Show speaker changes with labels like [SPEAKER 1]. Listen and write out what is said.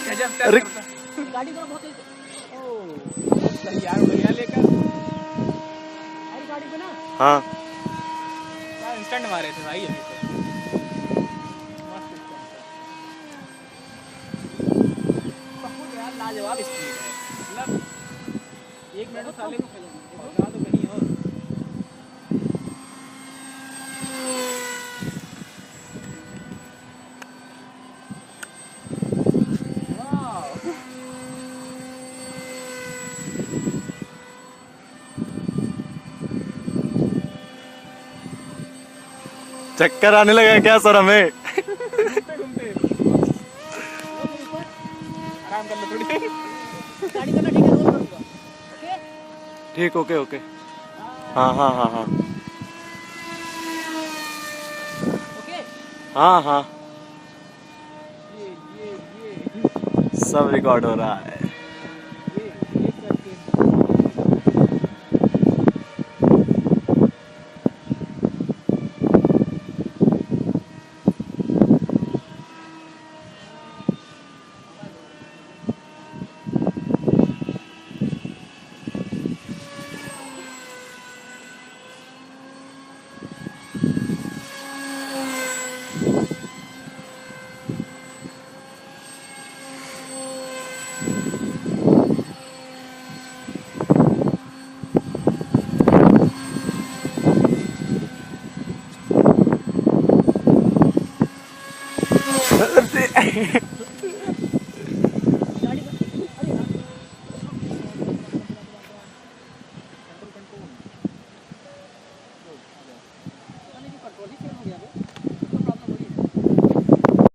[SPEAKER 1] अरे
[SPEAKER 2] गाड़ी करो बहुत ओ
[SPEAKER 3] सही यार भैया लेकर
[SPEAKER 2] अरे गाड़ी पे ना
[SPEAKER 1] हाँ
[SPEAKER 3] यार इंस्टेंट मारे थे भाई अभी तो मस्त instant था। बहुत यार लाजवाब स्पीड है मतलब 1 मिनट साले को पहुंचा तो कहीं और
[SPEAKER 1] चक्कर आने लगा क्या सर हमें?
[SPEAKER 3] घूमते घूमते आराम कर लो थोड़ी
[SPEAKER 2] गाड़ी करना ठीक है रोल करूंगा ओके
[SPEAKER 1] ठीक ओके ओके हाँ हाँ हाँ हाँ
[SPEAKER 2] ओके
[SPEAKER 1] हाँ हाँ
[SPEAKER 3] ये
[SPEAKER 1] सब रिकॉर्ड हो रहा है।
[SPEAKER 3] ये करके
[SPEAKER 1] अरे